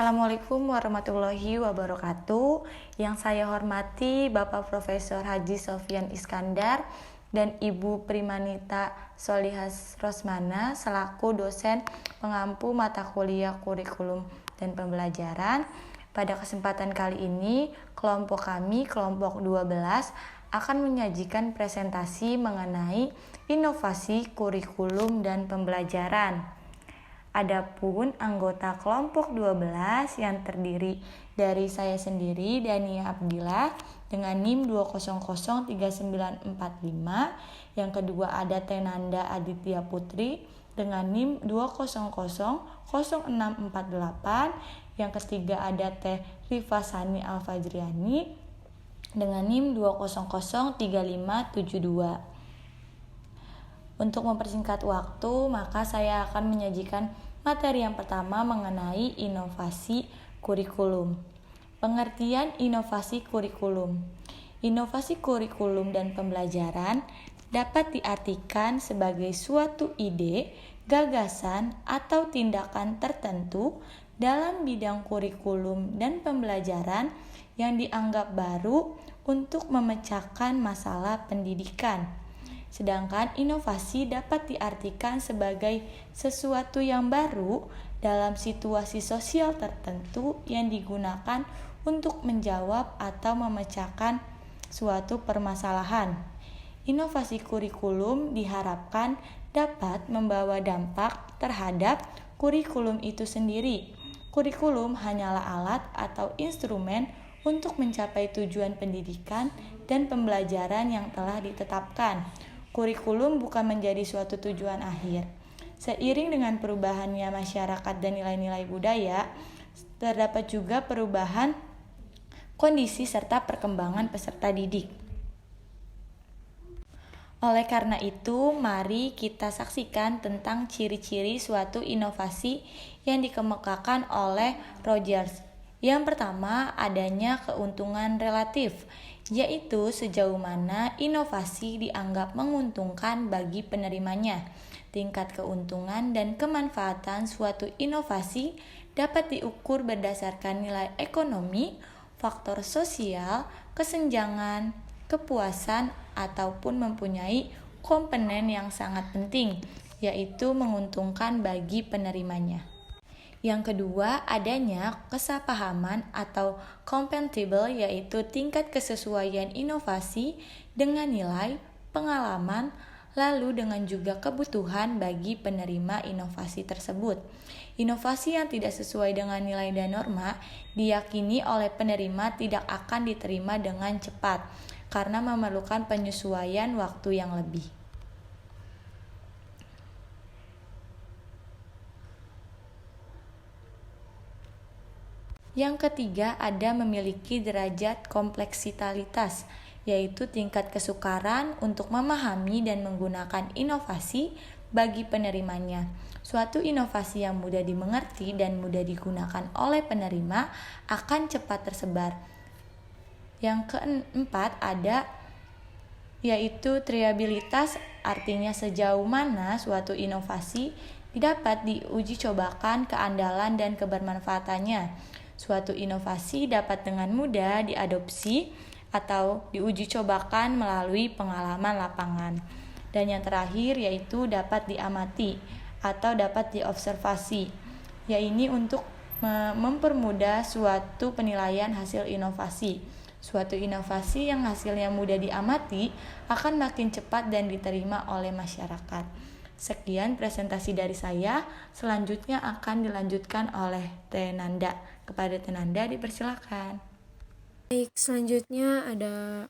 Assalamualaikum warahmatullahi wabarakatuh. Yang saya hormati Bapak Profesor Haji Sofyan Iskandar dan Ibu Primanita Solihas Rosmana selaku dosen pengampu mata kuliah kurikulum dan pembelajaran. Pada kesempatan kali ini, kelompok kami, kelompok 12, akan menyajikan presentasi mengenai inovasi kurikulum dan pembelajaran. Adapun anggota kelompok 12 yang terdiri dari saya sendiri, Dania Abdillah, dengan NIM 2003945. Yang kedua ada Tenanda Aditya Putri dengan NIM 2000648. Yang ketiga ada Teh Rifasani Alfajriani dengan NIM 2003572. Untuk mempersingkat waktu, maka saya akan menyajikan materi yang pertama mengenai inovasi kurikulum. Pengertian inovasi kurikulum. Inovasi kurikulum dan pembelajaran dapat diartikan sebagai suatu ide, gagasan, atau tindakan tertentu dalam bidang kurikulum dan pembelajaran yang dianggap baru untuk memecahkan masalah pendidikan. Sedangkan inovasi dapat diartikan sebagai sesuatu yang baru dalam situasi sosial tertentu yang digunakan untuk menjawab atau memecahkan suatu permasalahan. Inovasi kurikulum diharapkan dapat membawa dampak terhadap kurikulum itu sendiri. Kurikulum hanyalah alat atau instrumen untuk mencapai tujuan pendidikan dan pembelajaran yang telah ditetapkan. Kurikulum bukan menjadi suatu tujuan akhir. Seiring dengan perubahannya masyarakat dan nilai-nilai budaya, terdapat juga perubahan kondisi serta perkembangan peserta didik. Oleh karena itu, mari kita saksikan tentang ciri-ciri suatu inovasi yang dikemukakan oleh Rogers. Yang pertama, adanya keuntungan relatif, yaitu sejauh mana inovasi dianggap menguntungkan bagi penerimanya. Tingkat keuntungan dan kemanfaatan suatu inovasi dapat diukur berdasarkan nilai ekonomi, faktor sosial, kesenjangan, kepuasan, ataupun mempunyai komponen yang sangat penting, yaitu menguntungkan bagi penerimanya. Yang kedua, adanya kesepahaman atau compatible, yaitu tingkat kesesuaian inovasi dengan nilai, pengalaman, lalu dengan juga kebutuhan bagi penerima inovasi tersebut. Inovasi yang tidak sesuai dengan nilai dan norma diyakini oleh penerima tidak akan diterima dengan cepat karena memerlukan penyesuaian waktu yang lebih. Yang ketiga, ada memiliki derajat kompleksitas, yaitu tingkat kesukaran untuk memahami dan menggunakan inovasi bagi penerimanya. Suatu inovasi yang mudah dimengerti dan mudah digunakan oleh penerima akan cepat tersebar. Yang keempat ada yaitu triabilitas, artinya sejauh mana suatu inovasi dapat diuji cobakan keandalan dan kebermanfaatannya. Suatu inovasi dapat dengan mudah diadopsi atau diuji cobakan melalui pengalaman lapangan. Dan yang terakhir yaitu dapat diamati atau dapat diobservasi, yaitu untuk mempermudah suatu penilaian hasil inovasi. Suatu inovasi yang hasilnya mudah diamati akan makin cepat dan diterima oleh masyarakat. Sekian presentasi dari saya. Selanjutnya akan dilanjutkan oleh Tenanda. Kepada Tenanda dipersilakan. Baik, selanjutnya ada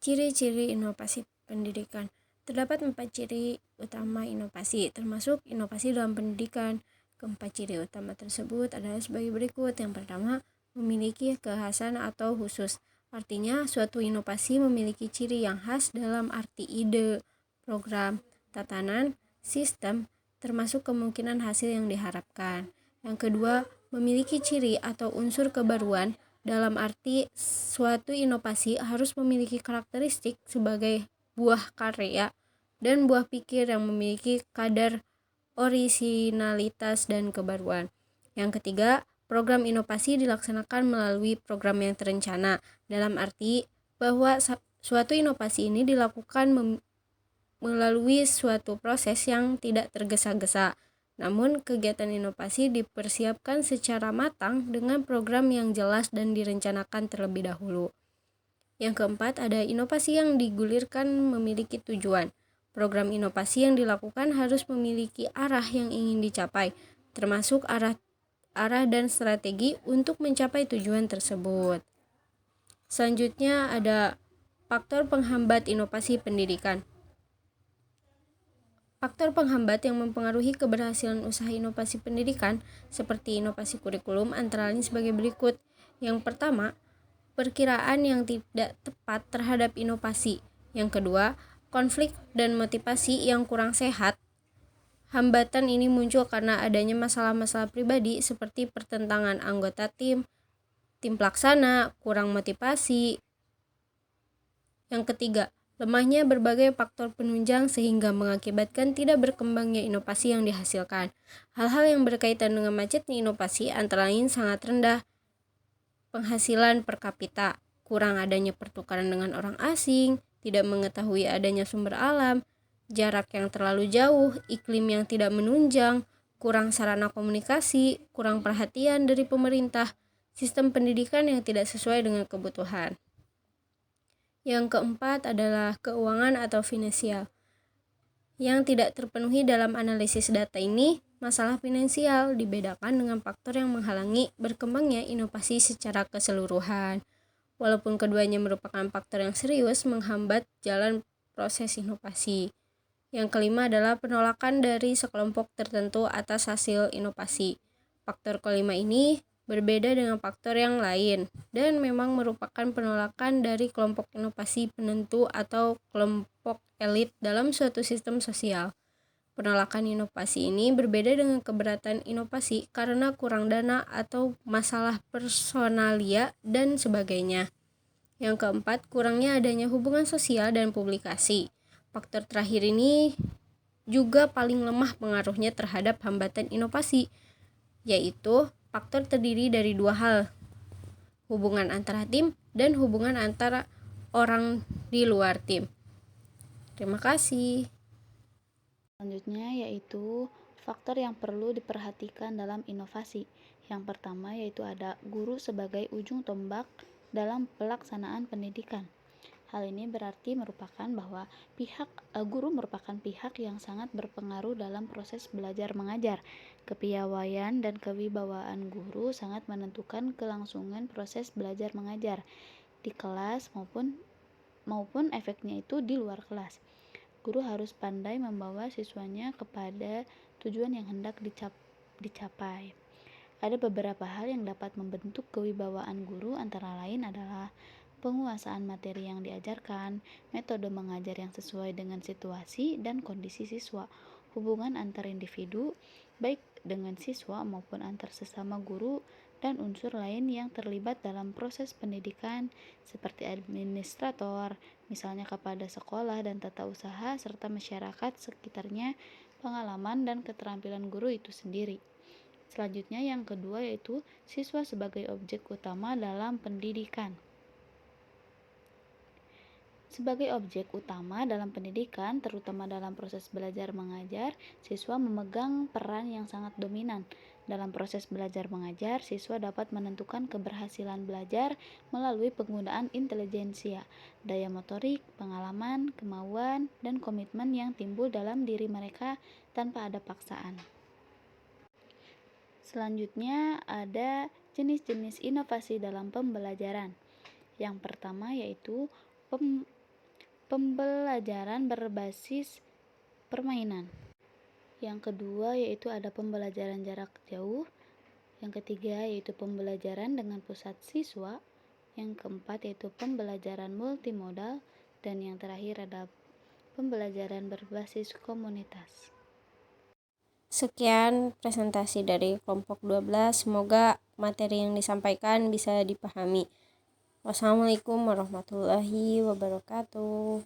ciri-ciri inovasi pendidikan. Terdapat 4 ciri utama inovasi, termasuk inovasi dalam pendidikan. Keempat ciri utama tersebut adalah sebagai berikut. Yang pertama, memiliki kekhasan atau khusus. Artinya, suatu inovasi memiliki ciri yang khas dalam arti ide, program, tatanan, sistem, termasuk kemungkinan hasil yang diharapkan. Yang kedua, memiliki ciri atau unsur kebaruan, dalam arti suatu inovasi harus memiliki karakteristik sebagai buah karya dan buah pikir yang memiliki kadar orisinalitas dan kebaruan. Yang ketiga, Program inovasi dilaksanakan melalui program yang terencana, dalam arti bahwa suatu inovasi ini dilakukan melalui suatu proses yang tidak tergesa-gesa. Namun, kegiatan inovasi dipersiapkan secara matang dengan program yang jelas dan direncanakan terlebih dahulu. Yang keempat, ada inovasi yang digulirkan memiliki tujuan. Program inovasi yang dilakukan harus memiliki arah yang ingin dicapai, termasuk arah dan strategi untuk mencapai tujuan tersebut. Selanjutnya ada faktor penghambat inovasi pendidikan. Faktor penghambat yang mempengaruhi keberhasilan usaha inovasi pendidikan seperti inovasi kurikulum antara lain sebagai berikut. Yang pertama, perkiraan yang tidak tepat terhadap inovasi. Yang kedua, konflik dan motivasi yang kurang sehat. Hambatan ini muncul karena adanya masalah-masalah pribadi seperti pertentangan anggota tim pelaksana, kurang motivasi. Yang ketiga, lemahnya berbagai faktor penunjang sehingga mengakibatkan tidak berkembangnya inovasi yang dihasilkan. Hal-hal yang berkaitan dengan macetnya inovasi antara lain sangat rendah penghasilan per kapita, kurang adanya pertukaran dengan orang asing, tidak mengetahui adanya sumber alam, jarak yang terlalu jauh, iklim yang tidak menunjang, kurang sarana komunikasi, kurang perhatian dari pemerintah, sistem pendidikan yang tidak sesuai dengan kebutuhan. Yang keempat adalah keuangan atau finansial. Yang tidak terpenuhi dalam analisis data ini, masalah finansial dibedakan dengan faktor yang menghalangi berkembangnya inovasi secara keseluruhan. Walaupun keduanya merupakan faktor yang serius menghambat jalan proses inovasi. Yang kelima adalah penolakan dari sekelompok tertentu atas hasil inovasi. Faktor kelima ini berbeda dengan faktor yang lain dan memang merupakan penolakan dari kelompok inovasi penentu atau kelompok elit dalam suatu sistem sosial. Penolakan inovasi ini berbeda dengan keberatan inovasi karena kurang dana atau masalah personalia dan sebagainya. Yang keempat, kurangnya adanya hubungan sosial dan publikasi. Faktor terakhir ini juga paling lemah pengaruhnya terhadap hambatan inovasi, yaitu faktor terdiri dari dua hal, hubungan antara tim dan hubungan antara orang di luar tim. Terima kasih. Selanjutnya yaitu faktor yang perlu diperhatikan dalam inovasi. Yang pertama yaitu ada guru sebagai ujung tombak dalam pelaksanaan pendidikan. Hal ini berarti merupakan bahwa guru merupakan pihak yang sangat berpengaruh dalam proses belajar mengajar. Kepiawaian dan kewibawaan guru sangat menentukan kelangsungan proses belajar mengajar di kelas maupun efeknya itu di luar kelas. Guru harus pandai membawa siswanya kepada tujuan yang hendak dicapai. Ada beberapa hal yang dapat membentuk kewibawaan guru, antara lain adalah penguasaan materi yang diajarkan, metode mengajar yang sesuai dengan situasi dan kondisi siswa, hubungan antar individu, baik dengan siswa maupun antar sesama guru, dan unsur lain yang terlibat dalam proses pendidikan seperti administrator, misalnya kepada sekolah dan tata usaha, serta masyarakat sekitarnya, pengalaman dan keterampilan guru itu sendiri. Selanjutnya yang kedua yaitu siswa sebagai objek utama dalam pendidikan. Sebagai objek utama dalam pendidikan, terutama dalam proses belajar mengajar, siswa memegang peran yang sangat dominan. Dalam proses belajar mengajar, siswa dapat menentukan keberhasilan belajar melalui penggunaan intelijensia, daya motorik, pengalaman, kemauan, dan komitmen yang timbul dalam diri mereka tanpa ada paksaan. Selanjutnya ada jenis-jenis inovasi dalam pembelajaran. Yang pertama yaitu pembelajaran berbasis permainan. Yang kedua yaitu ada pembelajaran jarak jauh. Yang ketiga yaitu pembelajaran dengan pusat siswa. Yang keempat yaitu pembelajaran multimodal. Dan yang terakhir ada pembelajaran berbasis komunitas. Sekian presentasi dari kelompok 12. Semoga materi yang disampaikan bisa dipahami. Wassalamualaikum warahmatullahi wabarakatuh.